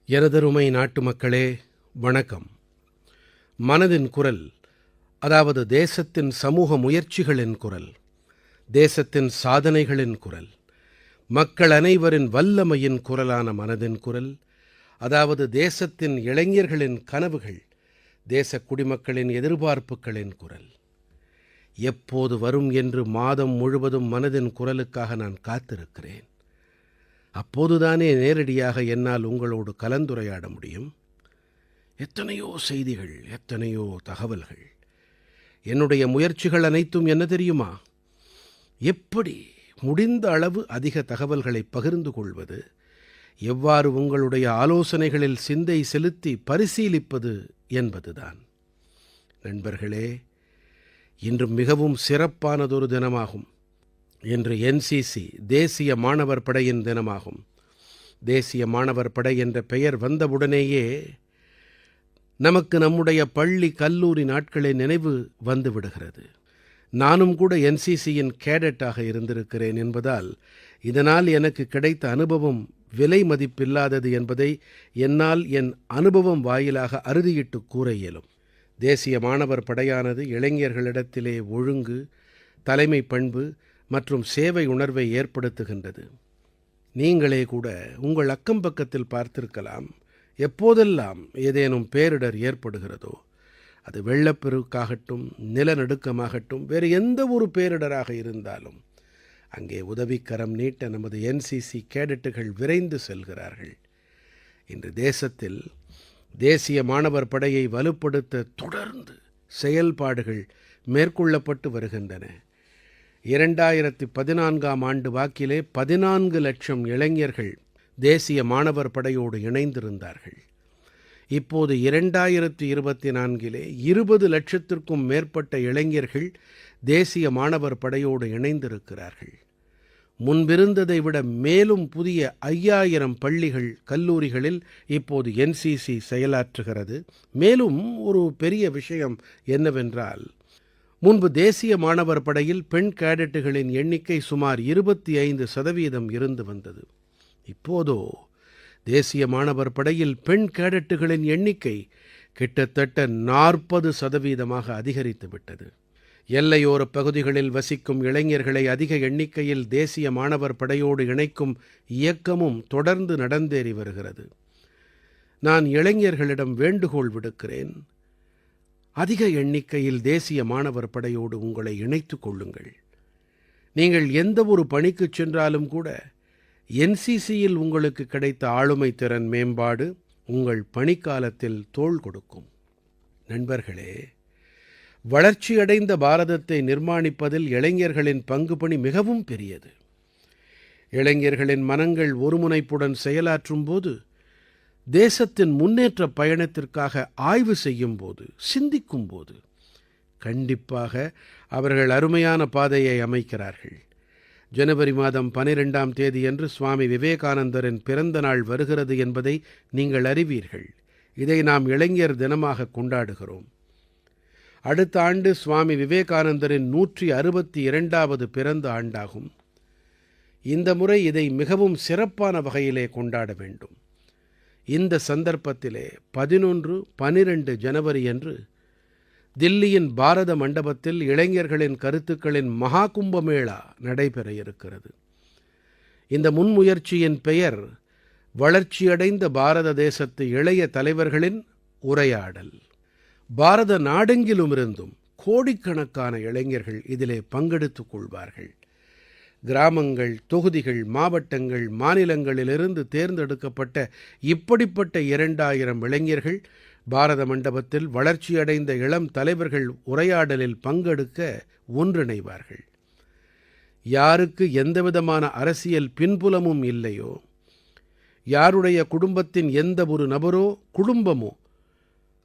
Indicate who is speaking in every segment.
Speaker 1: எனதருமை நாட்டுமக்களே, வணக்கம். மனதின் குரல், அதாவது தேசத்தின் சமூக முயற்சிகளின் குரல், தேசத்தின் சாதனைகளின் குரல், மக்கள் அனைவரின் வல்லமையின் குரலான மனதின் குரல், அதாவது தேசத்தின் இளைஞர்களின் கனவுகள், தேசக் குடிமக்களின் எதிர்பார்ப்புகளின் குரல். எப்போது வரும் என்று மாதம் முழுவதும் மனதின் குரலுக்காக நான் காத்திருக்கிறேன். அப்போதுதானே நேரடியாக என்னால் உங்களோடு கலந்துரையாட முடியும். எத்தனையோ செய்திகள், எத்தனையோ தகவல்கள். என்னுடைய முயற்சிகள் அனைத்தும் என்ன தெரியுமா? எப்படி முடிந்த அளவு அதிக தகவல்களை பகிர்ந்து கொள்வது, எவ்வாறு உங்களுடைய ஆலோசனைகளில் சிந்தை செலுத்தி பரிசீலிப்பது என்பதுதான். நண்பர்களே, இன்று மிகவும் சிறப்பானதொரு தினமாகும். இன்று என்சிசி தேசிய மாணவர் படையின் தினமாகும். தேசிய மாணவர் படை என்ற பெயர் வந்தவுடனேயே நமக்கு நம்முடைய பள்ளி கல்லூரி நாட்களை நினைவு வந்துவிடுகிறது. நானும் கூட என்சிசியின் கேடட்டாக இருந்திருக்கிறேன் என்பதால் இதனால் எனக்கு கிடைத்த அனுபவம் விலை மதிப்பில்லாதது என்பதை என்னால் என் அனுபவம் வாயிலாக அறுதியிட்டு கூற இயலும். தேசிய மாணவர் படையானது இளைஞர்களிடத்திலே ஒழுங்கு, தலைமை பண்பு மற்றும் சேவை உணர்வை ஏற்படுத்துகின்றது. நீங்களே கூட உங்கள் அக்கம் பக்கத்தில் பார்த்திருக்கலாம். எப்போதெல்லாம் ஏதேனும் பேரிடர் ஏற்படுகிறதோ, அது வெள்ளப்பெருக்காகட்டும், நிலநடுக்கமாகட்டும், வேறு எந்த ஒரு பேரிடராக இருந்தாலும் அங்கே உதவிக்கரம் நீட்ட நமது என்சிசி கேடட்டுகள் விரைந்து செல்கிறார்கள். இன்று தேசத்தில் தேசிய மாணவர் படையை வலுப்படுத்த தொடர்ந்து செயல்பாடுகள் மேற்கொள்ளப்பட்டு வருகின்றன. 2014ஆம் ஆண்டு வாக்கிலே 14 லட்சம் இளைஞர்கள் தேசிய மாணவர் படையோடு இணைந்திருந்தார்கள். இப்போது 2024இலே 20 லட்சத்திற்கும் மேற்பட்ட இளைஞர்கள் தேசிய மாணவர் படையோடு இணைந்திருக்கிறார்கள். முன்பிருந்ததை விட மேலும் புதிய 5000 பள்ளிகள், கல்லூரிகளில் இப்போது என்சிசி செயலாற்றுகிறது. மேலும் ஒரு பெரிய விஷயம் என்னவென்றால், முன்பு தேசிய மாணவர் படையில் பெண் கேடட்டுகளின் எண்ணிக்கை சுமார் 25% இருந்து வந்தது. இப்போதோ தேசிய மாணவர் படையில் பெண் கேடட்டுகளின் எண்ணிக்கை கிட்டத்தட்ட 40% அதிகரித்து விட்டது. எல்லையோரப் பகுதிகளில் வசிக்கும் இளைஞர்களை அதிக எண்ணிக்கையில் தேசிய மாணவர் படையோடு இணைக்கும் இயக்கமும் தொடர்ந்து நடந்தேறி வருகிறது. நான் இளைஞர்களிடம் வேண்டுகோள் விடுக்கிறேன். அதிக எண்ணிக்கையில் தேசிய மாணவர் படையோடு உங்களை இணைத்துக் கொள்ளுங்கள். நீங்கள் எந்த ஒரு பணிக்குச் சென்றாலும் கூட என்சிசியில் உங்களுக்கு கிடைத்த ஆளுமை திறன் மேம்பாடு உங்கள் பணிக்காலத்தில் தோள் கொடுக்கும். நண்பர்களே, வளர்ச்சியடைந்த பாரதத்தை நிர்மாணிப்பதில் இளைஞர்களின் பங்குபணி மிகவும் பெரியது. இளைஞர்களின் மனங்கள் ஒருமுனைப்புடன் செயலாற்றும் போது, தேசத்தின் முன்னேற்ற பயணத்திற்காக ஆய்வு செய்யும் போது, சிந்திக்கும் போது கண்டிப்பாக அவர்கள் அருமையான பாதையை அமைக்கிறார்கள். ஜனவரி மாதம் 12ஆம் தேதியன்று சுவாமி விவேகானந்தரின் பிறந்த நாள் வருகிறது என்பதை நீங்கள் அறிவீர்கள். இதை நாம் இளைஞர் தினமாக கொண்டாடுகிறோம். அடுத்த ஆண்டு சுவாமி விவேகானந்தரின் 162வது பிறந்த ஆண்டாகும். இந்த முறை இதை மிகவும் சிறப்பான வகையிலே கொண்டாட வேண்டும். இந்த சந்தர்ப்பத்திலே 11-12 ஜனவரியன்று தில்லியின் பாரத மண்டபத்தில் இளைஞர்களின் கருத்துக்களின் மஹா கும்பமேளா நடைபெற இருக்கிறது. இந்த முன்முயற்சியின் பெயர் வளர்ச்சியடைந்த பாரத தேசத்து இளைய தலைவர்களின் உரையாடல். பாரத நாடெங்கிலுமிருந்தும் கோடிக்கணக்கான இளைஞர்கள் இதிலே பங்கெடுத்துக் கொள்வார்கள். கிராமங்கள், தொகுதிகள், மாவட்டங்கள், மாநிலங்களிலிருந்து தேர்ந்தெடுக்கப்பட்ட இப்படிப்பட்ட 2000 இளைஞர்கள் பாரத மண்டபத்தில் வளர்ச்சியடைந்த இளம் தலைவர்கள் உரையாடலில் பங்கெடுக்க ஒன்றிணைவார்கள். யாருக்கு எந்தவிதமான அரசியல் பின்புலமும் இல்லையோ, யாருடைய குடும்பத்தின் எந்த ஒரு நபரோ குடும்பமோ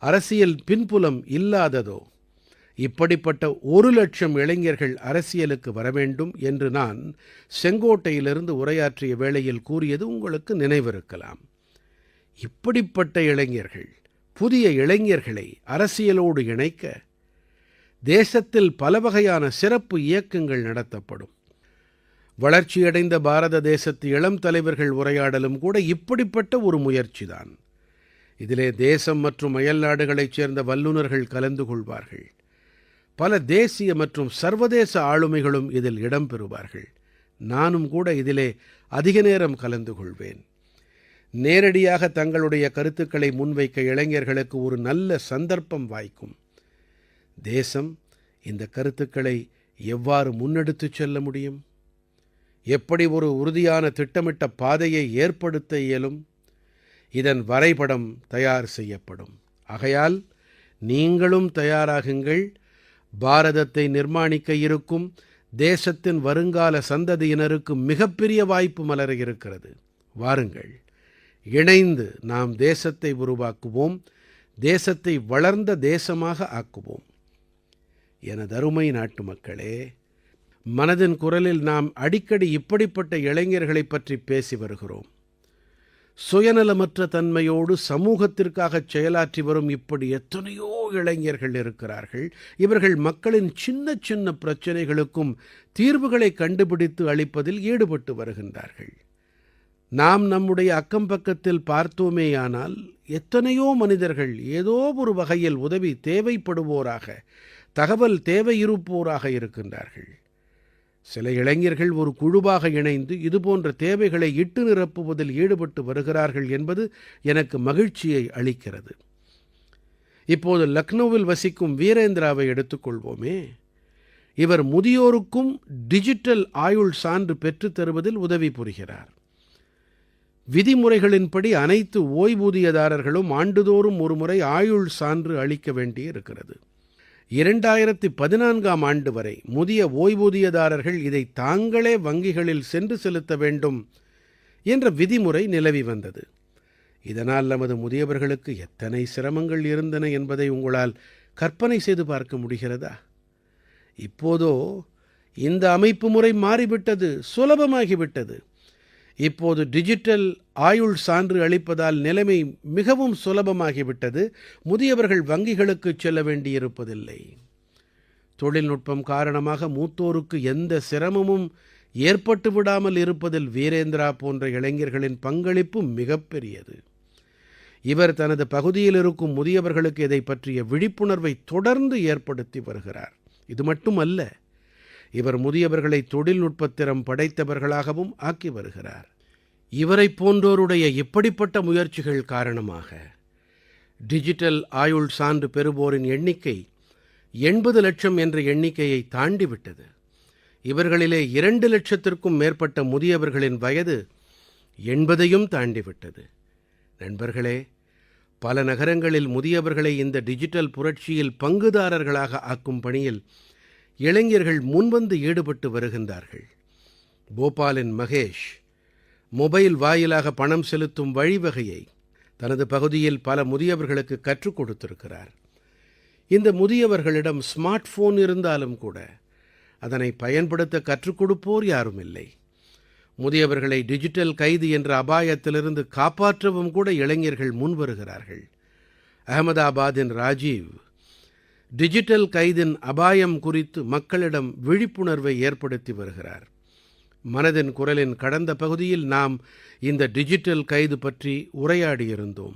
Speaker 1: அரசியல் பின்புலம் இல்லாததோ, இப்படிப்பட்ட 1 லட்சம் இளைஞர்கள் அரசியலுக்கு வர வேண்டும் என்று நான் செங்கோட்டையிலிருந்து உரையாற்றிய வேளையில் கூறியது உங்களுக்கு நினைவிருக்கலாம். இப்படிப்பட்ட இளைஞர்கள், புதிய இளைஞர்களை அரசியலோடு இணைக்க தேசத்தில் பல வகையான சிறப்பு இயக்கங்கள் நடத்தப்படும். வளர்ச்சியடைந்த பாரத தேசத்து இளம் தலைவர்கள் உரையாடலும் கூட இப்படிப்பட்ட ஒரு முயற்சிதான். இதிலே தேசம் மற்றும் அயல்நாடுகளைச் சேர்ந்த வல்லுநர்கள் கலந்து கொள்வார்கள். பல தேசிய மற்றும் சர்வதேச ஆளுமைகளும் இதில் இடம்பெறுவார்கள். நானும் கூட இதிலே அதிக நேரம் கலந்து கொள்வேன். நேரடியாக தங்களுடைய கருத்துக்களை முன்வைக்க இளைஞர்களுக்கு ஒரு நல்ல சந்தர்ப்பம் வாய்க்கும். தேசம் இந்த கருத்துக்களை எவ்வாறு முன்னெடுத்துச் செல்ல முடியும்? எப்படி ஒரு உறுதியான திட்டமிட்ட பாதையை ஏற்படுத்த இயலும்? இதன் வரைபடம் தயார் செய்யப்படும். ஆகையால் நீங்களும் தயாராகுங்கள். பாரதத்தை நிர்மாணிக்க இருக்கும் தேசத்தின் வருங்கால சந்ததியினருக்கு மிகப்பெரிய வாய்ப்பு மலர இருக்கிறது. வாருங்கள், இணைந்து நாம் தேசத்தை உருவாக்குவோம், தேசத்தை வளர்ந்த தேசமாக ஆக்குவோம். எனதருமை நாட்டுமக்களே, மனதின் குரலில் நாம் அடிக்கடி இப்படிப்பட்ட இளைஞர்களைப் பற்றி பேசி வருகிறோம். சுயநலமற்ற தன்மையோடு சமூகத்திற்காகச் செயலாற்றி வரும் இப்படி எத்தனையோ இளைஞர்கள் இருக்கிறார்கள். இவர்கள் மக்களின் சின்ன சின்ன பிரச்சனைகளுக்கும் தீர்வுகளை கண்டுபிடித்து அளிப்பதில் ஈடுபட்டு வருகின்றார்கள். நாம் நம்முடைய அக்கம்பக்கத்தில் பார்த்தோமேயானால் எத்தனையோ மனிதர்கள் ஏதோ ஒரு வகையில் உதவி தேவைப்படுவோராக, தகவல் தேவையிருப்போராக இருக்கின்றார்கள். சில இளைஞர்கள் ஒரு குழுவாக இணைந்து இதுபோன்ற தேவைகளை இட்டு நிரப்புவதில் ஈடுபட்டு வருகிறார்கள் என்பது எனக்கு மகிழ்ச்சியை அளிக்கிறது. இப்போது லக்னோவில் வசிக்கும் வீரேந்திராவை எடுத்துக்கொள்வோமே. இவர் முதியோருக்கும் டிஜிட்டல் ஆயுள் சான்று பெற்றுத் தருவதில் உதவி புரிகிறார். விதிமுறைகளின்படி அனைத்து ஓய்வூதியதாரர்களும் ஆண்டுதோறும் ஒருமுறை ஆயுள் சான்று அளிக்க வேண்டியிருக்கிறது. 2014ஆம் ஆண்டு வரை முதிய ஓய்வூதியதாரர்கள் இதை தாங்களே வங்கிகளில் சென்று செலுத்த வேண்டும் என்ற விதிமுறை நிலவி வந்தது. இதனால் நமது முதியவர்களுக்கு எத்தனை சிரமங்கள் இருந்தன என்பதை உங்களால் கற்பனை செய்து பார்க்க முடிகிறதா? இப்போதோ இந்த அமைப்பு முறை மாறிவிட்டது, சுலபமாகிவிட்டது. இப்போது டிஜிட்டல் ஆயுள் சான்று அளிப்பதால் நிலைமை மிகவும் சுலபமாகிவிட்டது. முதியவர்கள் வங்கிகளுக்குச் செல்ல வேண்டியிருப்பதில்லை. தொழில்நுட்பம் காரணமாக மூத்தோருக்கு எந்த சிரமமும் ஏற்பட்டு விடாமல் இருப்பதில் வீரேந்திரா போன்ற இளைஞர்களின் பங்களிப்பு மிகப்பெரியது. இவர் தனது பகுதியில் இருக்கும் முதியவர்களுக்கு இதை பற்றிய விழிப்புணர்வை தொடர்ந்து ஏற்படுத்தி வருகிறார். இது மட்டுமல்ல, இவர் முதியவர்களை தொழில்நுட்பத்திறம் படைத்தவர்களாகவும் ஆக்கி வருகிறார். இவரைப் போன்றோருடைய இப்படிப்பட்ட முயற்சிகள் காரணமாக டிஜிட்டல் ஆயுள் சான்று பெறுவோரின் எண்ணிக்கை 80 லட்சம் என்ற எண்ணிக்கையை தாண்டிவிட்டது. இவர்களிலே 2 லட்சத்திற்கும் மேற்பட்ட முதியவர்களின் வயது 80ஐயும் தாண்டிவிட்டது. நண்பர்களே, பல நகரங்களில் முதியவர்களை இந்த டிஜிட்டல் புரட்சியில் பங்குதாரர்களாக ஆக்கும் பணியில் இளைஞர்கள் முன்வந்து ஈடுபட்டு வருகின்றார்கள். போபாலின் மகேஷ் மொபைல் வாயிலாக பணம் செலுத்தும் வழிவகையை தனது பகுதியில் பல முதியவர்களுக்கு கற்றுக் கொடுத்திருக்கிறார். இந்த முதியவர்களிடம் ஸ்மார்ட் போன் இருந்தாலும் கூட அதனை பயன்படுத்த கற்றுக் கொடுப்போர் யாரும் இல்லை. முதியவர்களை டிஜிட்டல் கைது என்ற அபாயத்திலிருந்து காப்பாற்றவும் கூட இளைஞர்கள் முன்வருகிறார்கள். அகமதாபாதின் ராஜீவ் டிஜிட்டல் கைதின் அபாயம் குறித்து மக்களிடம் விழிப்புணர்வை ஏற்படுத்தி வருகிறார். மனதின் குரலின் கடந்த பகுதியில் நாம் இந்த டிஜிட்டல் கைது பற்றி உரையாடியிருந்தோம்.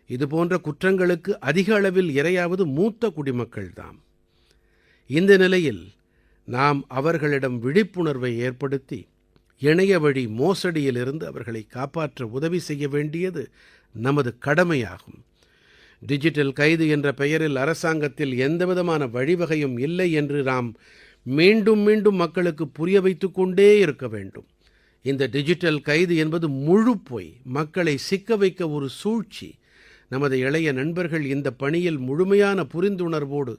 Speaker 1: இதுபோன்ற குற்றங்களுக்கு அதிக அளவில் இரையாவது மூத்த குடிமக்கள்தாம். இந்த நிலையில் நாம் அவர்களிடம் விழிப்புணர்வை ஏற்படுத்தி இணையவழி மோசடியிலிருந்து அவர்களை காப்பாற்ற உதவி செய்ய வேண்டியது நமது கடமையாகும். டிஜிட்டல் கைது என்ற பெயரில் அரசாங்கத்தில் எந்தவிதமான வழிவகையும் இல்லை என்று நாம் மீண்டும் மீண்டும் மக்களுக்கு புரிய வைத்துக் கொண்டே இருக்க வேண்டும். இந்த டிஜிட்டல் கைது என்பது முழு பொய், மக்களை சிக்க வைக்க ஒரு சூழ்ச்சி. நமது இளைய நண்பர்கள் இந்த பணியில் முழுமையான புரிந்துணர்வோடு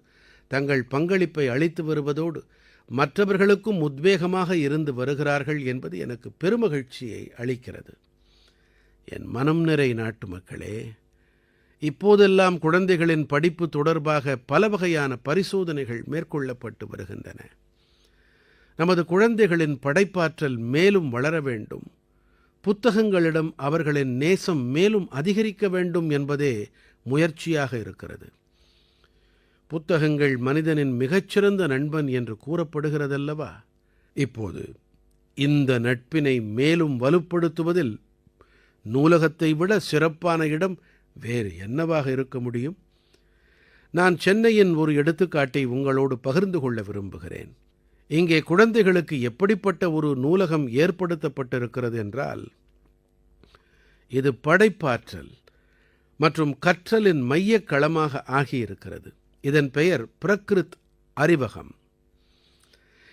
Speaker 1: தங்கள் பங்களிப்பை அளித்து வருவதோடு மற்றவர்களுக்கும் உத்வேகமாக இருந்து வருகிறார்கள் என்பது எனக்கு பெருமகிழ்ச்சியை அளிக்கிறது. என் மனம் நிறை நாட்டுமக்களே, இப்போதெல்லாம் குழந்தைகளின் படிப்பு தொடர்பாக பல வகையான பரிசோதனைகள் மேற்கொள்ளப்பட்டு வருகின்றன. நமது குழந்தைகளின் படைப்பாற்றல் மேலும் வளர வேண்டும், புத்தகங்களிடம் அவர்களின் நேசம் மேலும் அதிகரிக்க வேண்டும் என்பதே முயற்சியாக இருக்கிறது. புத்தகங்கள் மனிதனின் மிகச்சிறந்த நண்பன் என்று கூறப்படுகிறதல்லவா? இப்போது இந்த நட்பினை மேலும் வலுப்படுத்துவதில் நூலகத்தை விட சிறப்பான இடம் வேறு என்னவாக இருக்க முடியும்? நான் சென்னையின் ஒரு எடுத்துக்காட்டை உங்களோடு பகிர்ந்து கொள்ள விரும்புகிறேன். இங்கே குழந்தைகளுக்கு எப்படிப்பட்ட ஒரு நூலகம் ஏற்படுத்தப்பட்டிருக்கிறது என்றால், இது படைப்பாற்றல் மற்றும் கற்றலின் மையக் களமாக ஆகியிருக்கிறது. இதன் பெயர் பிரகிருத் அறிவகம்.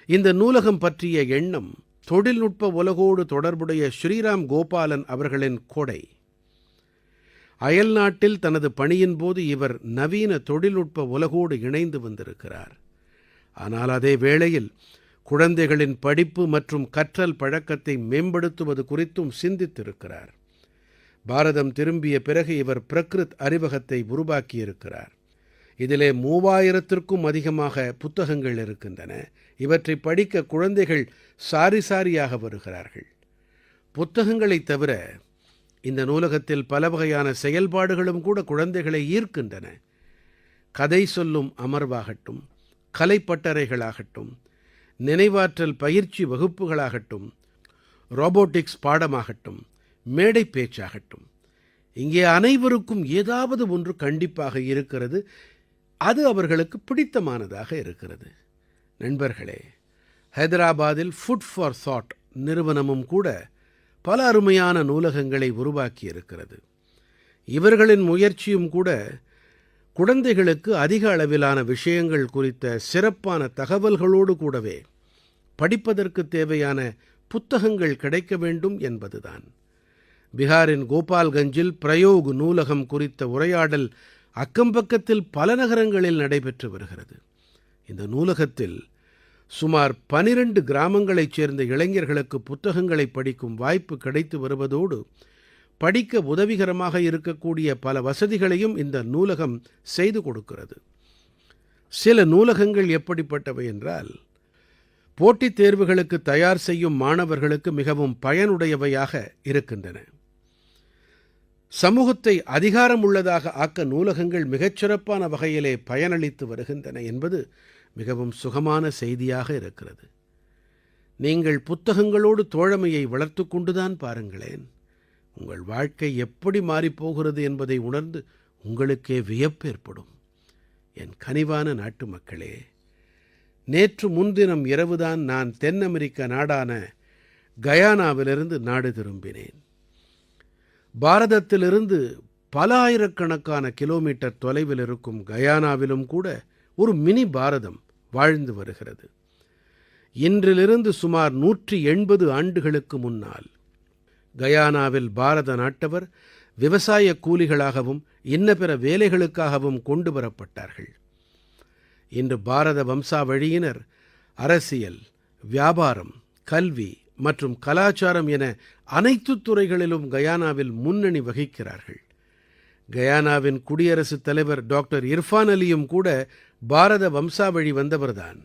Speaker 1: இந்த நூலகம் பற்றிய எண்ணம் தொழில்நுட்ப உலகோடு தொடர்புடைய ஸ்ரீராம் கோபாலன் அவர்களின் கொடை. அயல்நாட்டில் தனது பணியின் போது இவர் நவீன தொழில்நுட்ப உலகோடு இணைந்து வந்திருக்கிறார். ஆனால் அதே வேளையில் குழந்தைகளின் படிப்பு மற்றும் கற்றல் பழக்கத்தை மேம்படுத்துவது குறித்தும் சிந்தித்திருக்கிறார். பாரதம் திரும்பிய பிறகு இவர் பிரகிருத் அறிவகத்தை உருவாக்கியிருக்கிறார். இதிலே 3000த்திற்கும் அதிகமாக புத்தகங்கள் இருக்கின்றன. இவற்றை படிக்க குழந்தைகள் சாரி சாரியாக வருகிறார்கள். புத்தகங்களைத் தவிர இந்த நூலகத்தில் பல வகையான செயல்பாடுகளும் கூட குழந்தைகளை ஈர்க்கின்றன. கதை சொல்லும் அமர்வாகட்டும், கலைப்பட்டறைகளாகட்டும், நினைவாற்றல் பயிற்சி வகுப்புகளாகட்டும், ரோபோட்டிக்ஸ் பாடமாகட்டும், மேடை பேச்சாகட்டும், இங்கே அனைவருக்கும் ஏதாவது ஒன்று கண்டிப்பாக இருக்கிறது. அது அவர்களுக்கு பிடித்தமானதாக இருக்கிறது. நண்பர்களே, ஹைதராபாதில் ஃபுட் ஃபார் தாட் நிறுவனமும் கூட பல அருமையான நூலகங்களை உருவாக்கியிருக்கிறது. இவர்களின் முயற்சியும் கூட குழந்தைகளுக்கு அதிக அளவிலான விஷயங்கள் குறித்த சிறப்பான தகவல்களோடு கூடவே படிப்பதற்கு தேவையான புத்தகங்கள் கிடைக்க வேண்டும் என்பதுதான். பிஹாரின் கோபால்கஞ்சில் பிரயோக் நூலகம் குறித்த உரையாடல் அக்கம்பக்கத்தில் பல நகரங்களில் நடைபெற்று வருகிறது. இந்த நூலகத்தில் சுமார் 12 கிராமங்களைச் சேர்ந்த இளைஞர்களுக்கு புத்தகங்களை படிக்கும் வாய்ப்பு கிடைத்து வருவதோடு படிக்க உதவிகரமாக இருக்கக்கூடிய பல வசதிகளையும் இந்த நூலகம் செய்து கொடுக்கிறது. சில நூலகங்கள் எப்படிப்பட்டவை என்றால், போட்டித் தேர்வுகளுக்கு தயார் செய்யும் மாணவர்களுக்கு மிகவும் பயனுடையவையாக இருக்கின்றன. சமூகத்தை அதிகாரமுள்ளதாக ஆக்க நூலகங்கள் மிகச்சிறப்பான வகையிலே பயனளித்து வருகின்றன என்பது மிகவும் சுகமான செய்தியாக இருக்கிறது. நீங்கள் புத்தகங்களோடு தோழமையை வளர்த்துக் கொண்டுதான் பாருங்களேன். உங்கள் வாழ்க்கை எப்படி மாறிப்போகிறது என்பதை உணர்ந்து உங்களுக்கே வியப்பேற்படும். என் கனிவான நாட்டு மக்களே, நேற்று முன்தினம் இரவுதான் நான் தென் அமெரிக்க நாடான கயானாவிலிருந்து நாடு திரும்பினேன். பாரதத்திலிருந்து பல ஆயிரக்கணக்கான கிலோமீட்டர் தொலைவில் இருக்கும் கயானாவிலும் கூட ஒரு மினி பாரதம் வாழ்ந்து வருகிறது. இன்றிலிருந்து சுமார் 180 ஆண்டுகளுக்கு முன்னால் கயானாவில் பாரத நாட்டவர் விவசாய கூலிகளாகவும் இன்ன பிற வேலைகளுக்காகவும் கொண்டு வரப்பட்டார்கள். இன்று பாரத வம்சாவழியினர் அரசியல், வியாபாரம், கல்வி மற்றும் கலாச்சாரம் என அனைத்து துறைகளிலும் கயானாவில் முன்னணி வகிக்கிறார்கள். கயானாவின் குடியரசுத் தலைவர் டாக்டர் இர்ஃபான் அலியும் கூட பாரத வம்சாவழி வந்தவர்தான்.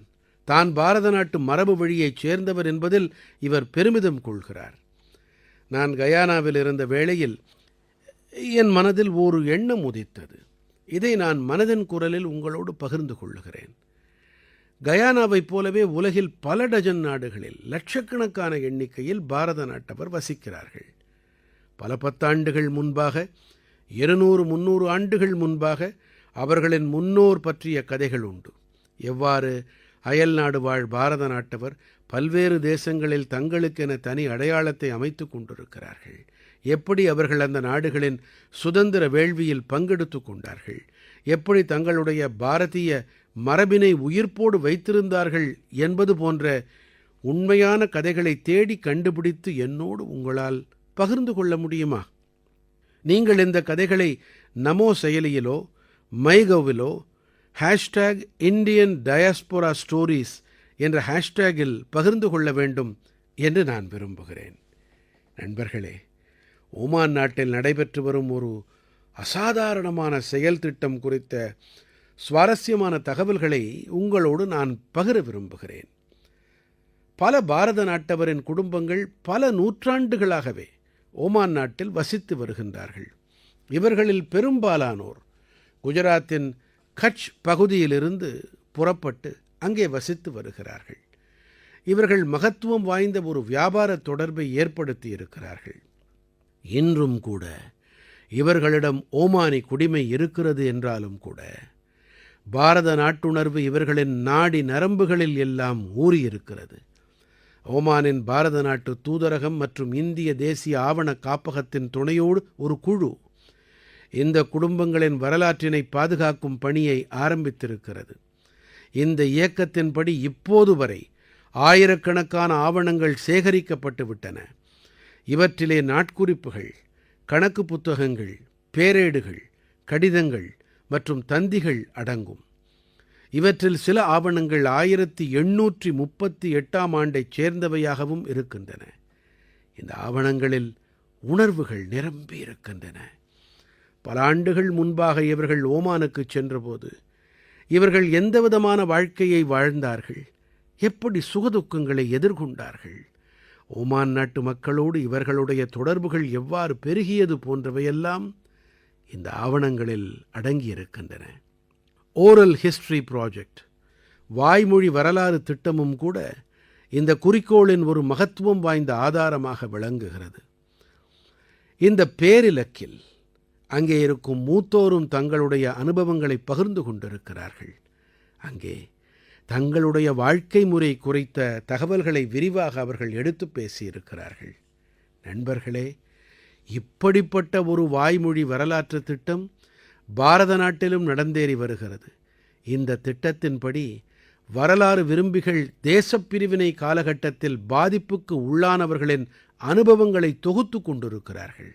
Speaker 1: தான் பாரத நாட்டு மரபு வழியைச் சேர்ந்தவர் என்பதில் இவர் பெருமிதம் கொள்கிறார். நான் கயானாவில் இருந்த வேளையில் என் மனதில் ஒரு எண்ணம் உதித்தது. இதை நான் மனதின் குரலில் உங்களோடு பகிர்ந்து கொள்ளுகிறேன். கயானாவைப் போலவே உலகில் பல டஜன் நாடுகளில் லட்சக்கணக்கான எண்ணிக்கையில் பாரத நாட்டவர் வசிக்கிறார்கள். பல பத்தாண்டுகள் முன்பாக, 200-300 ஆண்டுகள் முன்பாக அவர்களின் முன்னோர் பற்றிய கதைகள் உண்டு. எவ்வாறு அயல்நாடு வாழ் பாரத நாட்டவர் பல்வேறு தேசங்களில் தங்களுக்கென தனி அடையாளத்தை அமைத்துக் கொண்டிருக்கிறார்கள், எப்படி அவர்கள் அந்த நாடுகளின் சுதந்திர வேள்வியில் பங்கெடுத்துக் கொண்டார்கள், எப்படி தங்களுடைய பாரதிய மரபினை உயிர்ப்போடு வைத்திருந்தார்கள் என்பது போன்ற உண்மையான கதைகளை தேடி கண்டுபிடித்து என்னோடு உங்களால் பகிர்ந்து கொள்ள முடியுமா? நீங்கள் இந்த கதைகளை நமோ செயலியிலோ மைகவ்விலோ #இண்டியன் டயாஸ்போரா ஸ்டோரீஸ் என்ற ஹேஷ்டேகில் பகிர்ந்து கொள்ள வேண்டும் என்று நான் விரும்புகிறேன். நண்பர்களே, ஓமான் நாட்டில் நடைபெற்று வரும் ஒரு அசாதாரணமான செயல் திட்டம் குறித்த சுவாரஸ்யமான தகவல்களை உங்களோடு நான் பகிர விரும்புகிறேன். பல பாரத நாட்டவரின் குடும்பங்கள் பல நூற்றாண்டுகளாகவே ஓமான் நாட்டில் வசித்து வருகின்றார்கள். இவர்களில் பெரும்பாலானோர் குஜராத்தின் கட்ச் பகுதியிலிருந்து புறப்பட்டு அங்கே வசித்து வருகிறார்கள். இவர்கள் மகத்துவம் வாய்ந்த ஒரு வியாபார தொடர்பை ஏற்படுத்தி இருக்கிறார்கள். இன்றும் கூட இவர்களிடம் ஓமானி குடிமை இருக்கிறது என்றாலும் கூட பாரத நாட்டுணர்வு இவர்களின் நாடி நரம்புகளில் எல்லாம் ஊறியிருக்கிறது. ஓமானின் பாரத நாட்டு தூதரகம் மற்றும் இந்திய தேசிய ஆவணக் காப்பகத்தின் துணையோடு ஒரு குழு இந்த குடும்பங்களின் வரலாற்றினை பாதுகாக்கும் பணியை ஆரம்பித்திருக்கிறது. இந்த இயக்கத்தின்படி இப்போது வரை ஆயிரக்கணக்கான ஆவணங்கள் சேகரிக்கப்பட்டு விட்டன. இவற்றிலே நாட்குறிப்புகள், கணக்கு புத்தகங்கள், பேரேடுகள், கடிதங்கள் மற்றும் தந்திகள் அடங்கும். இவற்றில் சில ஆவணங்கள் 1838ஆம் ஆண்டைச் சேர்ந்தவையாகவும் இருக்கின்றன. இந்த ஆவணங்களில் உணர்வுகள் நிரம்பி இருக்கின்றன. பல ஆண்டுகள் முன்பாக இவர்கள் ஓமானுக்குச் சென்றபோது இவர்கள் எந்தவிதமான வாழ்க்கையை வாழ்ந்தார்கள், எப்படி சுகதுக்கங்களை எதிர்கொண்டார்கள், ஓமான் நாட்டு மக்களோடு இவர்களுடைய தொடர்புகள் எவ்வாறு பெருகியது போன்றவையெல்லாம் இந்த ஆவணங்களில் அடங்கியிருக்கின்றன. ஓரல் ஹிஸ்டரி ப்ராஜெக்ட், வாய்மொழி வரலாறு திட்டமும் கூட இந்த குறிக்கோளின் ஒரு மகத்துவம் வாய்ந்த ஆதாரமாக விளங்குகிறது. இந்த பேரிலக்கில் அங்கே இருக்கும் மூத்தோரும் தங்களுடைய அனுபவங்களை பகிர்ந்து கொண்டிருக்கிறார்கள். அங்கே தங்களுடைய வாழ்க்கை முறை குறித்த தகவல்களை விரிவாக அவர்கள் எடுத்துப் பேசியிருக்கிறார்கள். நண்பர்களே, இப்படிப்பட்ட ஒரு வாய்மொழி வரலாற்று திட்டம் பாரத நாட்டிலும் நடந்தேறி வருகிறது. இந்த திட்டத்தின்படி வரலாறு விரும்பிகள் தேசப்பிரிவினை காலகட்டத்தில் பாதிப்புக்கு உள்ளானவர்களின் அனுபவங்களை தொகுத்துக் கொண்டிருக்கிறார்கள்.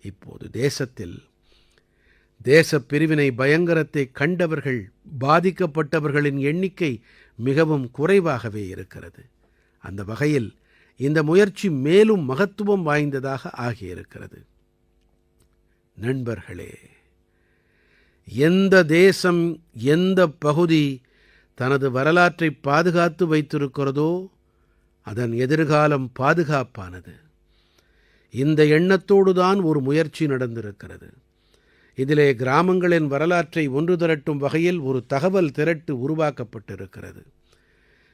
Speaker 1: இப்போது தேசத்தில் தேசப்பிரிவினை பயங்கரத்தை கண்டவர்கள், பாதிக்கப்பட்டவர்களின் எண்ணிக்கை மிகவும் குறைவாகவே இருக்கிறது. அந்த வகையில் இந்த முயற்சி மேலும் மகத்துவம் வாய்ந்ததாக ஆகியிருக்கிறது. நண்பர்களே, எந்த தேசம், எந்த பகுதி தனது வரலாற்றை பாதுகாத்து வைத்திருக்கிறதோ அதன் எதிர்காலம் பாதுகாப்பானது. இந்த எண்ணத்தோடு தான் ஒரு முயற்சி நடந்திருக்கிறது. இதிலே கிராமங்களின் வரலாற்றை ஒன்று திரட்டும் வகையில் ஒரு தகவல் திரட்டு உருவாக்கப்பட்டிருக்கிறது.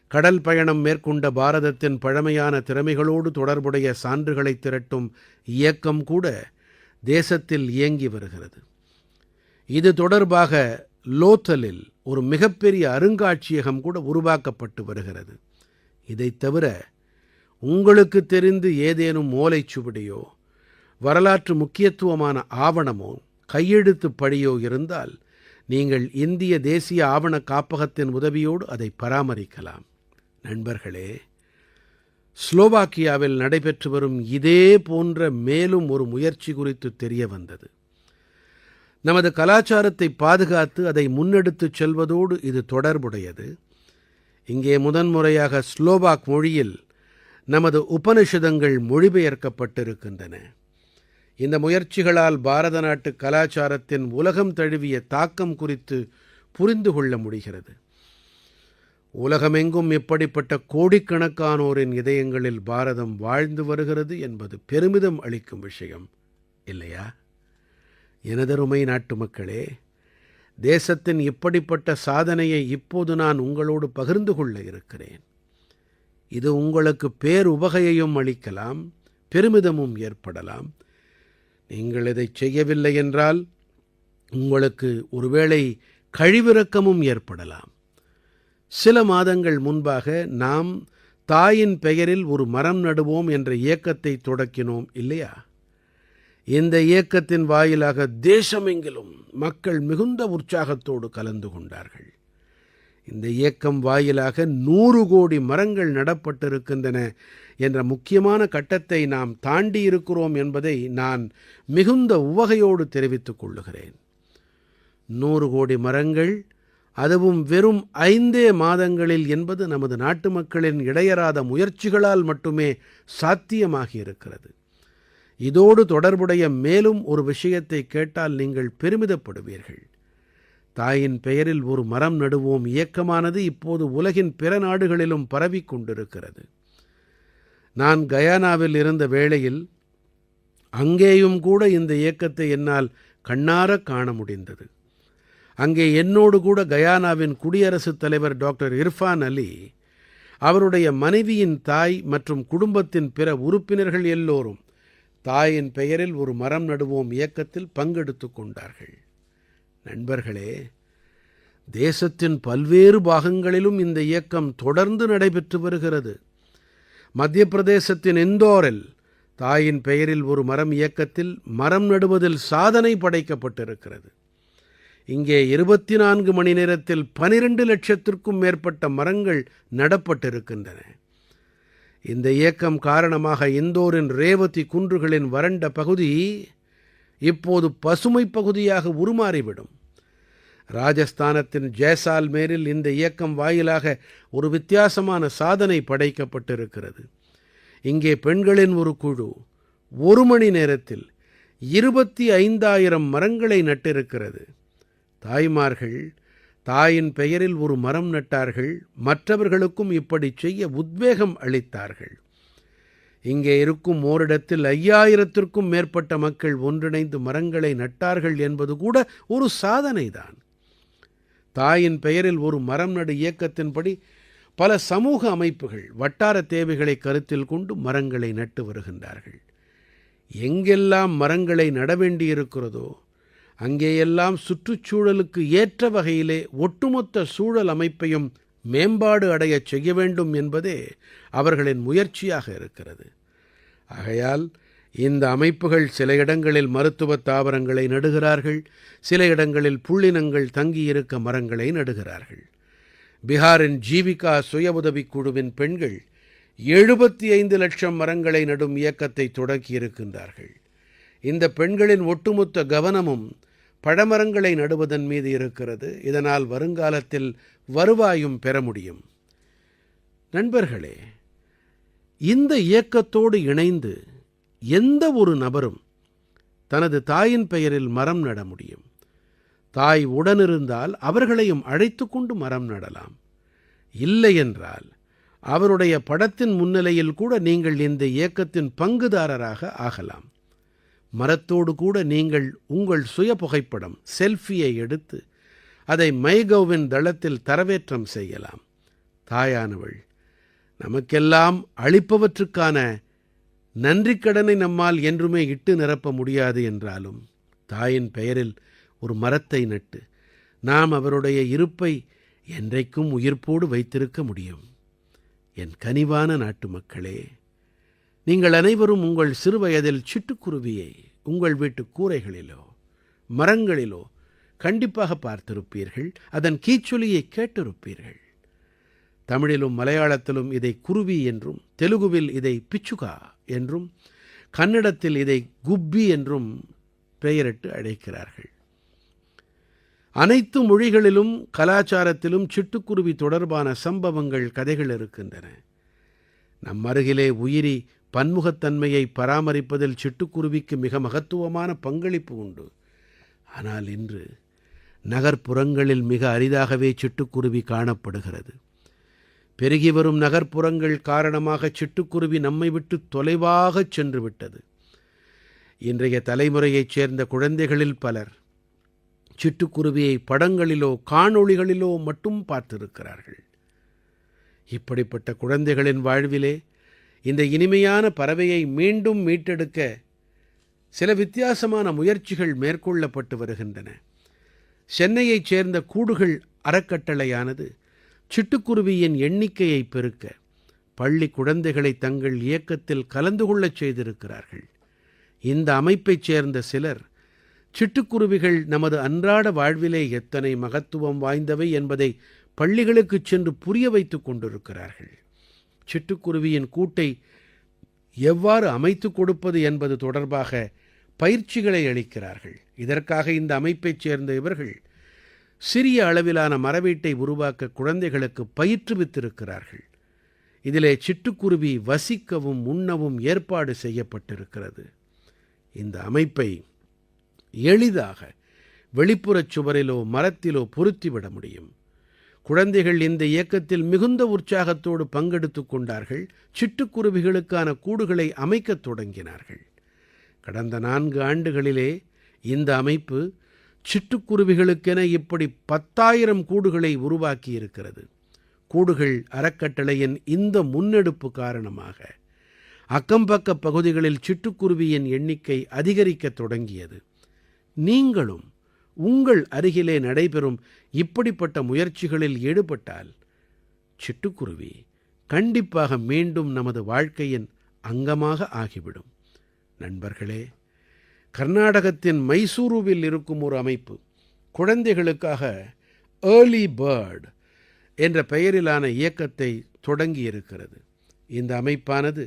Speaker 1: கடல் பயணம் மேற்கொண்ட பாரதத்தின் பழமையான திறமைகளோடு தொடர்புடைய சான்றுகளை திரட்டும் இயக்கம் கூட தேசத்தில் இயங்கி வருகிறது. இது தொடர்பாக லோத்தலில் ஒரு மிகப்பெரிய அருங்காட்சியகம் கூட உருவாக்கப்பட்டு வருகிறது. இதைத் தவிர உங்களுக்கு தெரிந்து ஏதேனும் ஓலைச்சுவடியோ, வரலாற்று முக்கியத்துவமான ஆவணமோ, கையெழுத்துப் படியோ இருந்தால் நீங்கள் இந்திய தேசிய ஆவணக் காப்பகத்தின் உதவியோடு அதை பராமரிக்கலாம். நண்பர்களே, ஸ்லோவாக்கியாவில் நடைபெற்று வரும் இதே போன்ற மேலும் ஒரு முயற்சி குறித்து தெரிய வந்தது. நமது கலாச்சாரத்தை பாதுகாத்து அதை முன்னெடுத்துச் செல்வதோடு இது தொடர்புடையது. இங்கே முதன்முறையாக ஸ்லோவாக் மொழியில் நமது உபநிஷதங்கள் மொழிபெயர்க்கப்பட்டிருக்கின்றன. இந்த முயற்சிகளால் பாரத நாட்டு கலாச்சாரத்தின் உலகம் தழுவிய தாக்கம் குறித்து புரிந்து கொள்ள முடிகிறது. உலகமெங்கும் இப்படிப்பட்ட கோடிக்கணக்கானோரின் இதயங்களில் பாரதம் வாழ்ந்து வருகிறது என்பது பெருமிதம் அளிக்கும் விஷயம் இல்லையா? எனதருமை நாட்டுமக்களே, தேசத்தின் இப்படிப்பட்ட சாதனையை இப்போது நான் உங்களோடு பகிர்ந்து கொள்ள இருக்கிறேன். இது உங்களுக்கு பேருவகையையும் அளிக்கலாம், பெருமிதமும் ஏற்படலாம். நீங்கள் இதைச் செய்யவில்லை என்றால் உங்களுக்கு ஒருவேளை கழிவிரக்கமும் ஏற்படலாம். சில மாதங்கள் முன்பாக நாம் தாயின் பெயரில் ஒரு மரம் நடுவோம் என்ற இயக்கத்தை தொடக்கினோம் இல்லையா? இந்த இயக்கத்தின் வாயிலாக தேசமெங்கிலும் மக்கள் மிகுந்த உற்சாகத்தோடு கலந்து கொண்டார்கள். இந்த இயக்கம் வாயிலாக 100 கோடி மரங்கள் நடப்பட்டிருக்கின்றன என்ற முக்கியமான கட்டத்தை நாம் தாண்டியிருக்கிறோம் என்பதை நான் மிகுந்த உவகையோடு தெரிவித்துக் கொள்ளுகிறேன். 100 கோடி மரங்கள், அதுவும் வெறும் 5 மாதங்களில் என்பது நமது நாட்டு மக்களின் இடையறாத முயற்சிகளால் மட்டுமே சாத்தியமாகியிருக்கிறது. இதோடு தொடர்புடைய மேலும் ஒரு விஷயத்தை கேட்டால் நீங்கள் பெருமிதப்படுவீர்கள். தாயின் பெயரில் ஒரு மரம் நடுவோம் இயக்கமானது இப்போது உலகின் பிற நாடுகளிலும் பரவிக் கொண்டிருக்கிறது. நான் கயானாவில் இருந்த வேளையில் அங்கேயும் கூட இந்த இயக்கத்தை என்னால் கண்ணாரக் காண முடிந்தது. அங்கே என்னோடு கூட கயானாவின் குடியரசுத் தலைவர் டாக்டர் இர்ஃபான் அலி, அவருடைய மனைவியின் தாய் மற்றும் குடும்பத்தின் பிற உறுப்பினர்கள் எல்லோரும் தாயின் பெயரில் ஒரு மரம் நடுவோம் இயக்கத்தில் பங்கெடுத்துக் கொண்டார்கள். நண்பர்களே, தேசத்தின் பல்வேறு பாகங்களிலும் இந்த இயக்கம் தொடர்ந்து நடைபெற்று வருகிறது. மத்திய பிரதேசத்தின் இந்தோரில் தாயின் பெயரில் ஒரு மரம் இயக்கத்தில் மரம் நடுவதில் சாதனை படைக்கப்பட்டிருக்கிறது. இங்கே 24 மணி நேரத்தில் 12 லட்சத்திற்கும் மேற்பட்ட மரங்கள் நடப்பட்டிருக்கின்றன. இந்த இயக்கம் காரணமாக இந்தோரின் ரேவதி குன்றுகளின் வறண்ட பகுதி இப்போது பசுமைப் பகுதியாக உருமாறிவிடும். ராஜஸ்தானத்தின் ஜைசால்மேரில் இந்த இயக்கம் வாயிலாக ஒரு வித்தியாசமான சாதனை படைக்கப்பட்டிருக்கிறது. இங்கே பெண்களின் ஒரு குழு ஒரு மணி நேரத்தில் 25,000 மரங்களை நட்டிருக்கிறது. தாய்மார்கள் தாயின் பெயரில் ஒரு மரம் நட்டார்கள். மற்றவர்களுக்கும் இப்படிச் செய்ய உத்வேகம் அளித்தார்கள். இங்கே இருக்கும் ஓரிடத்தில் 5000த்திற்கும் மேற்பட்ட மக்கள் ஒன்றிணைந்து மரங்களை நட்டார்கள் என்பது கூட ஒரு சாதனைதான். தாயின் பெயரில் ஒரு மரம் நடு இயக்கத்தின்படி பல சமூக அமைப்புகள் வட்டார தேவைகளை கருத்தில் கொண்டு மரங்களை நட்டு வருகின்றார்கள். எங்கெல்லாம் மரங்களை நட வேண்டியிருக்கிறதோ அங்கேயெல்லாம் சுற்றுச்சூழலுக்கு ஏற்ற வகையிலே ஒட்டுமொத்த சூழல் அமைப்பையும் மேம்பாடு அடையச் செய்ய வேண்டும் என்பதே அவர்களின் முயற்சியாக இருக்கிறது. ஆகையால் இந்த அமைப்புகள் சில இடங்களில் மருத்துவத் தாவரங்களை நடுகிறார்கள், சில இடங்களில் புள்ளினங்கள் தங்கியிருக்க மரங்களை நடுகிறார்கள். பிஹாரின் ஜீவிகா சுய உதவிக் குழுவின் பெண்கள் 75 லட்சம் மரங்களை நடும் இயக்கத்தை தொடக்கியிருக்கின்றார்கள். இந்த பெண்களின் ஒட்டுமொத்த கவனமும் பழமரங்களை நடுவதன் மீது இருக்கிறது. இதனால் வருங்காலத்தில் வருவாயும் பெற முடியும். நண்பர்களே, இந்த இயக்கத்தோடு இணைந்து எந்த ஒரு நபரும் தனது தாயின் பெயரில் மரம் நட முடியும். தாய் உடனிருந்தால் அவர்களையும் அழைத்துக் கொண்டு மரம் நடலாம். இல்லை என்றால் அவருடைய படத்தின் முன்னிலையில் கூட நீங்கள் இந்த இயக்கத்தின் பங்குதாரராக ஆகலாம். மரத்தோடு கூட நீங்கள் உங்கள் சுய புகைப்படம் செல்ஃபியை எடுத்து அதை மைகவ்வின் தளத்தில் தரவேற்றம் செய்யலாம். தாயானவள் நமக்கெல்லாம் அளிப்பவற்றுக்கான நன்றிக்கடனை நம்மால் என்றுமே இட்டு நிரப்ப முடியாது என்றாலும் தாயின் பெயரில் ஒரு மரத்தை நட்டு நாம் அவருடைய இருப்பை என்றைக்கும் உயிர்ப்போடு வைத்திருக்க முடியும். என் கனிவான நாட்டுமக்களே, நீங்கள் அனைவரும் உங்கள் சிறுவயதில் சிட்டுக்குருவியை உங்கள் வீட்டு கூரைகளிலோ மரங்களிலோ கண்டிப்பாக பார்த்திருப்பீர்கள். அதன் கீச்சொலியை கேட்டிருப்பீர்கள். தமிழிலும் மலையாளத்திலும் இதை குருவி என்றும், தெலுங்குவில் இதை பிச்சுகா என்றும், கன்னடத்தில் இதை குப்பி என்றும் பெயரிட்டு அழைக்கிறார்கள். அனைத்து மொழிகளிலும் கலாச்சாரத்திலும் சிட்டுக்குருவி தொடர்பான சம்பவங்கள், கதைகள் இருக்கின்றன. நம் அருகிலே உயிரி பன்முகத்தன்மையை பராமரிப்பதில் சிட்டுக்குருவிக்கு மிக மகத்துவமான பங்களிப்பு உண்டு. ஆனால் இன்று நகர்ப்புறங்களில் மிக அரிதாகவே சிட்டுக்குருவி காணப்படுகிறது. பெருகி வரும் நகர்ப்புறங்கள் காரணமாக சிட்டுக்குருவி நம்மை விட்டு தொலைவாகச் சென்று விட்டது. இன்றைய தலைமுறையைச் சேர்ந்த குழந்தைகளில் பலர் சிட்டுக்குருவியை படங்களிலோ காணொளிகளிலோ மட்டும் பார்த்திருக்கிறார்கள். இப்படிப்பட்ட குழந்தைகளின் வாழ்விலே இந்த இனிமையான பறவையை மீண்டும் மீட்டெடுக்க சில வித்தியாசமான முயற்சிகள் மேற்கொள்ளப்பட்டு வருகின்றன. சென்னையைச் சேர்ந்த கூடுகள் அறக்கட்டளையானது சிட்டுக்குருவியின் எண்ணிக்கையை பெருக்க பள்ளி குழந்தைகளை தங்கள் இயக்கத்தில் கலந்து கொள்ளச் செய்திருக்கிறார்கள். இந்த அமைப்பைச் சேர்ந்த சிலர் சிட்டுக்குருவிகள் நமது அன்றாட வாழ்விலே எத்தனை மகத்துவம் வாய்ந்தவை என்பதை பள்ளிகளுக்குச் சென்று புரிய வைத்துக் கொண்டிருக்கிறார்கள். சிட்டுக்குருவியின் கூட்டை எவ்வாறு அமைத்துக் கொடுப்பது என்பது தொடர்பாக பயிற்சிகளை அளிக்கிறார்கள். இதற்காக இந்த அமைப்பைச் சேர்ந்த இவர்கள் சிறிய அளவிலான மரவீட்டை உருவாக்க குழந்தைகளுக்கு பயிற்றுவித்திருக்கிறார்கள். இதிலே சிட்டுக்குருவி வசிக்கவும் உண்ணவும் ஏற்பாடு செய்யப்பட்டிருக்கிறது. இந்த அமைப்பை எளிதாக வெளிப்புறச் சுவரிலோ மரத்திலோ பொருத்திவிட முடியும். குழந்தைகள் இந்த இயக்கத்தில் மிகுந்த உற்சாகத்தோடு பங்கெடுத்துக் கொண்டார்கள். சிட்டுக்குருவிகளுக்கான கூடுகளை அமைக்கத் தொடங்கினார்கள். கடந்த 4 ஆண்டுகளிலே இந்த அமைப்பு சிட்டுக்குருவிகளுக்கென இப்படி 10,000 கூடுகளை உருவாக்கி இருக்கிறது. கூடுகள் அறக்கட்டளையின் இந்த முன்னெடுப்பு காரணமாக அக்கம்பக்கப் பகுதிகளில் சிட்டுக்குருவியின் எண்ணிக்கை அதிகரிக்கத் தொடங்கியது. நீங்களும் உங்கள் அருகிலே நடைபெறும் இப்படிப்பட்ட முயற்சிகளில் ஈடுபட்டால் சிட்டுக்குருவி கண்டிப்பாக மீண்டும் நமது வாழ்க்கையின் அங்கமாக ஆகிவிடும். நண்பர்களே, கர்நாடகத்தின் மைசூருவில் இருக்கும் ஒரு அமைப்பு குழந்தைகளுக்காக ஏர்லி பேர்ட் என்ற பெயரிலான இயக்கத்தை தொடங்கியிருக்கிறது. இந்த அமைப்பானது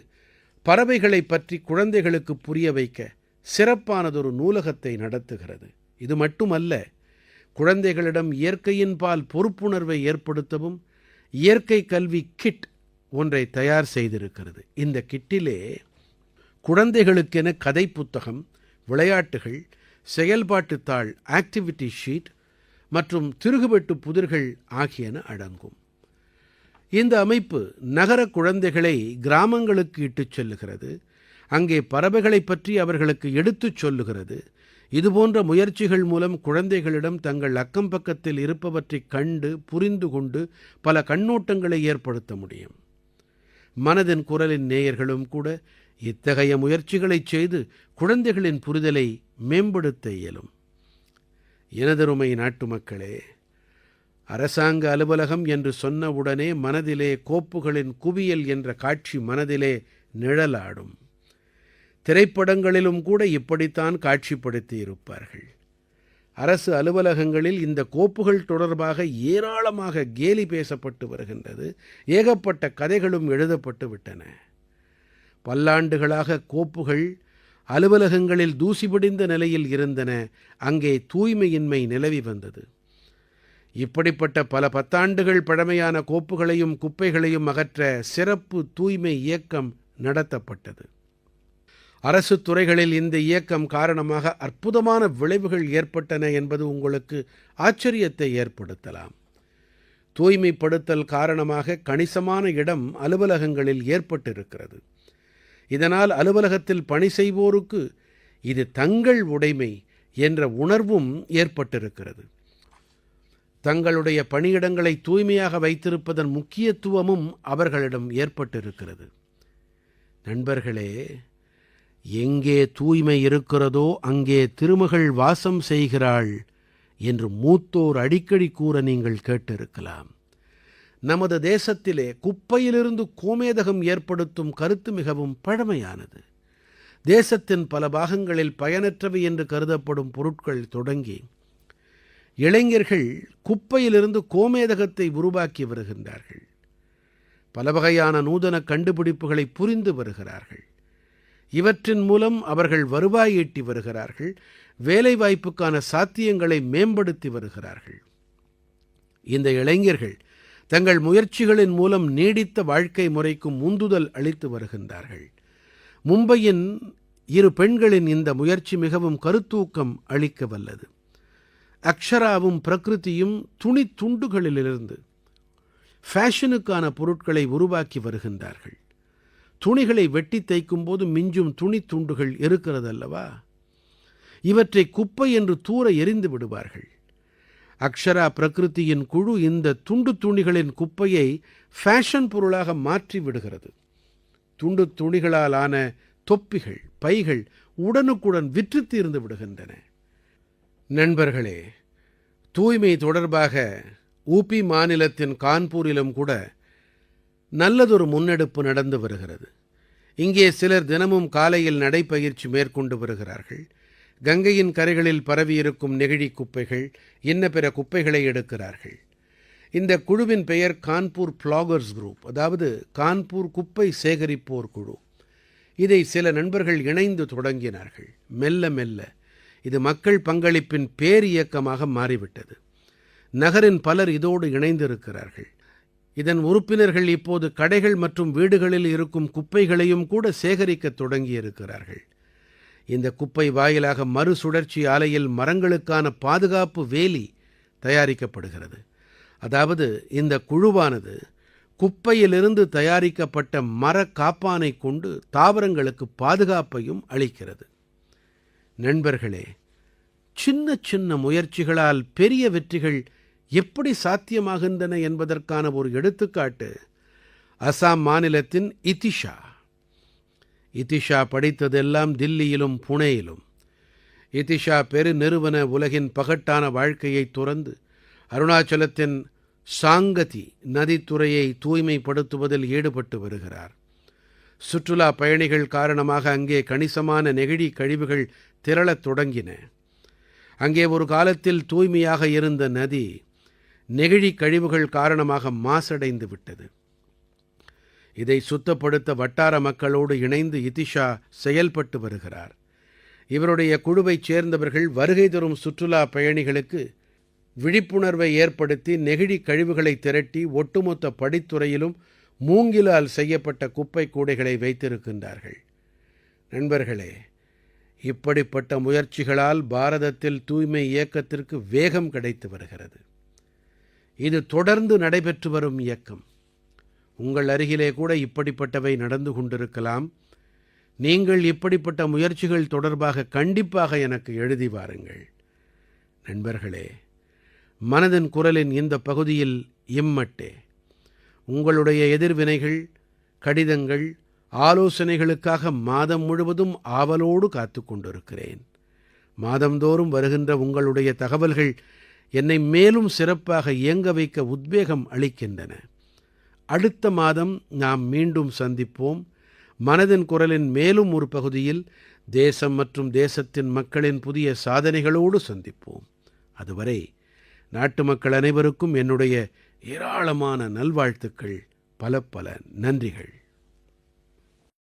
Speaker 1: பறவைகளைப் பற்றி குழந்தைகளுக்கு புரிய வைக்க சிறப்பானதொரு நூலகத்தை நடத்துகிறது. இது மட்டுமல்ல, குழந்தைகளிடம் இயற்கையின் பால் பொறுப்புணர்வை ஏற்படுத்தவும் இயற்கை கல்வி கிட் ஒன்றை தயார் செய்திருக்கிறது. இந்த கிட்டிலே குழந்தைகளுக்கென கதை புத்தகம், விளையாட்டுகள், செயல்பாட்டுத் தாள் ஆக்டிவிட்டி ஷீட் மற்றும் திருகுவெட்டு புதிர்கள் ஆகியன அடங்கும். இந்த அமைப்பு நகர குழந்தைகளை கிராமங்களுக்கு இட்டுச் செல்லுகிறது. அங்கே பறவைகளைப் பற்றி அவர்களுக்கு எடுத்துச் சொல்லுகிறது. இதுபோன்ற முயற்சிகள் மூலம் குழந்தைகளிடம் தங்கள் அக்கம்பக்கத்தில் இருப்பவற்றைக் கண்டு புரிந்து கொண்டு பல கண்ணோட்டங்களை ஏற்படுத்த முடியும். மனதின் குரலின் நேயர்களும் கூட இத்தகைய முயற்சிகளைச் செய்து குழந்தைகளின் புரிதலை மேம்படுத்த இயலும். எனதருமை நாட்டுமக்களே, அரசாங்க அலுவலகம் என்று சொன்னவுடனே மனதிலே கோப்புகளின் குவியல் என்ற காட்சி மனதிலே நிழலாடும். திரைப்படங்களிலும் கூட இப்படித்தான் காட்சிப்படுத்தி இருப்பார்கள். அரசு அலுவலகங்களில் இந்த கோப்புகள் தொடர்பாக ஏராளமாக கேலி பேசப்பட்டு வருகின்றது. ஏகப்பட்ட கதைகளும் எழுதப்பட்டு விட்டன. பல்லாண்டுகளாக கோப்புகள் அலுவலகங்களில் தூசி படிந்த நிலையில் இருந்தன. அங்கே தூய்மையின்மை நிலவி வந்தது. இப்படிப்பட்ட பல பத்தாண்டுகள் பழமையான கோப்புகளையும் குப்பைகளையும் அகற்ற சிறப்பு தூய்மை இயக்கம் நடத்தப்பட்டது. அரசு துறைகளில் இந்த இயக்கம் காரணமாக அற்புதமான விளைவுகள் ஏற்பட்டன என்பது உங்களுக்கு ஆச்சரியத்தை ஏற்படுத்தலாம். தூய்மைப்படுத்தல் காரணமாக கணிசமான இடம் அலுவலகங்களில் ஏற்பட்டிருக்கிறது. இதனால் அலுவலகத்தில் பணி செய்வோருக்கு இது தங்கள் உடைமை என்ற உணர்வும் ஏற்பட்டிருக்கிறது. தங்களுடைய பணியிடங்களை தூய்மையாக வைத்திருப்பதன் முக்கியத்துவமும் அவர்களிடம் ஏற்பட்டிருக்கிறது. நண்பர்களே, எங்கே தூய்மை இருக்கிறதோ அங்கே திருமகள் வாசம் செய்கிறாள் என்று மூத்தோர் அடிக்கடி கூற நீங்கள் கேட்டிருக்கலாம். நமது தேசத்திலே குப்பையிலிருந்து கோமேதகம் ஏற்படுத்தும் கருத்து மிகவும் பழமையானது. தேசத்தின் பல பாகங்களில் பயனற்றவை என்று கருதப்படும் பொருட்கள் தொடங்கி இளைஞர்கள் குப்பையிலிருந்து கோமேதகத்தை உருவாக்கி வருகின்றார்கள். பல வகையான நூதன கண்டுபிடிப்புகளை புரிந்து வருகிறார்கள். இவற்றின் மூலம் அவர்கள் வருவாய் ஈட்டி வருகிறார்கள். வேலைவாய்ப்புக்கான சாத்தியங்களை மேம்படுத்தி வருகிறார்கள். இந்த இளைஞர்கள் தங்கள் முயற்சிகளின் மூலம் நீடித்த வாழ்க்கை முறைக்கும் உந்துதல் அளித்து வருகின்றார்கள். மும்பையின் 2 பெண்களின் இந்த முயற்சி மிகவும் கருத்தூக்கம் அளிக்க வல்லது. அக்ஷராவும் பிரகிருதியும் துணித் துண்டுகளிலிருந்து ஃபேஷனுக்கான பொருட்களை உருவாக்கி வருகின்றார்கள். துணிகளை வெட்டி தைக்கும் போது மிஞ்சும் துணித் துண்டுகள் இருக்கிறதல்லவா, இவற்றை குப்பை என்று தூர எறிந்து விடுவார்கள். அக்ஷரா பிரகிருதியின் குழு இந்த துணிகளின் குப்பையை ஃபேஷன் பொருளாக மாற்றி விடுகிறது. துணிகளால் ஆன தொப்பிகள், பைகள் உடனுக்குடன் விற்றுத் தீர்ந்து விடுகின்றன. நண்பர்களே, தூய்மை தொடர்பாக ஊபி மாநிலத்தின் கான்பூரிலும் கூட நல்லதொரு முன்னெடுப்பு நடந்து வருகிறது. இங்கே சிலர் தினமும் காலையில் நடைப்பயிற்சி மேற்கொண்டு வருகிறார்கள். கங்கையின் கரைகளில் பரவியிருக்கும் நெகிழி குப்பைகள், இன்ன பிற குப்பைகளை எடுக்கிறார்கள். இந்த குழுவின் பெயர் கான்பூர் பிளாகர்ஸ் குரூப், அதாவது கான்பூர் குப்பை சேகரிப்போர் குழு. இதை சில நண்பர்கள் இணைந்து தொடங்கினார்கள். மெல்ல மெல்ல இது மக்கள் பங்களிப்பின் பேரியக்கமாக மாறிவிட்டது. நகரின் பலர் இதோடு இணைந்திருக்கிறார்கள். இதன் உறுப்பினர்கள் இப்போது கடைகள் மற்றும் வீடுகளில் இருக்கும் குப்பைகளையும் கூட சேகரிக்கத் தொடங்கியிருக்கிறார்கள். இந்த குப்பை வாயிலாக மறுசுழற்சி ஆலையில் மரங்களுக்கான பாதுகாப்பு வேலி தயாரிக்கப்படுகிறது. அதாவது இந்த குழுவானது குப்பையிலிருந்து தயாரிக்கப்பட்ட மரக் காப்பானை கொண்டு தாவரங்களுக்கு பாதுகாப்பையும் அளிக்கிறது. நண்பர்களே, சின்ன சின்ன முயற்சிகளால் பெரிய வெற்றிகள் எப்படி சாத்தியமாகின்றன என்பதற்கான ஒரு எடுத்துக்காட்டு அசாம் மாநிலத்தின் இதிஷா. இதிஷா படித்ததெல்லாம் தில்லியிலும் புணேயிலும். இதிஷா பெருநிறுவன உலகின் பகட்டான வாழ்க்கையைத் துறந்து அருணாச்சலத்தின் சாங்கதி நதித்துறையை தூய்மைப்படுத்துவதில் ஈடுபட்டு வருகிறார். சுற்றுலா பயணிகள் காரணமாக அங்கே கணிசமான நெகிழி கழிவுகள் திரளத் தொடங்கின. அங்கே ஒரு காலத்தில் தூய்மையாக இருந்த நதி நெகிழி கழிவுகள் காரணமாக மாசடைந்து விட்டது. இதை சுத்தப்படுத்த வட்டார மக்களோடு இணைந்து இதிஷா செயல்பட்டு வருகிறார். இவருடைய குழுவைச் சேர்ந்தவர்கள் வருகை தரும் சுற்றுலா பயணிகளுக்கு விழிப்புணர்வை ஏற்படுத்தி நெகிழி கழிவுகளை திரட்டி ஒட்டுமொத்த படித்துறையிலும் மூங்கிலால் செய்யப்பட்ட குப்பை கூடைகளை வைத்திருக்கின்றார்கள். நண்பர்களே, இப்படிப்பட்ட முயற்சிகளால் பாரதத்தில் தூய்மை இயக்கத்திற்கு வேகம் கிடைத்து வருகிறது. இது தொடர்ந்து நடைபெற்று வரும் இயக்கம். உங்கள் அருகிலே கூட இப்படிப்பட்டவை நடந்து கொண்டிருக்கலாம். நீங்கள் இப்படிப்பட்ட முயற்சிகள் தொடர்பாக கண்டிப்பாக எனக்கு எழுதி வாருங்கள். நண்பர்களே, மனதின் குரலின் இந்த பகுதியில் இம்மட்டே. உங்களுடைய எதிர்வினைகள், கடிதங்கள், ஆலோசனைகளுக்காக மாதம் முழுவதும் ஆவலோடு காத்துக் கொண்டிருக்கிறேன். மாதந்தோறும் வருகின்ற உங்களுடைய தகவல்கள் என்னை மேலும் சிறப்பாக இயங்க வைக்க உத்வேகம் அளிக்கின்றன. அடுத்த மாதம் நாம் மீண்டும் சந்திப்போம். மனதின் குரலின் மேலும் ஒரு பகுதியில் தேசம் மற்றும் தேசத்தின் மக்களின் புதிய சாதனைகளோடு சந்திப்போம். அதுவரை நாட்டு மக்கள் அனைவருக்கும் என்னுடைய ஏராளமான நல்வாழ்த்துக்கள். பல பல நன்றிகள்.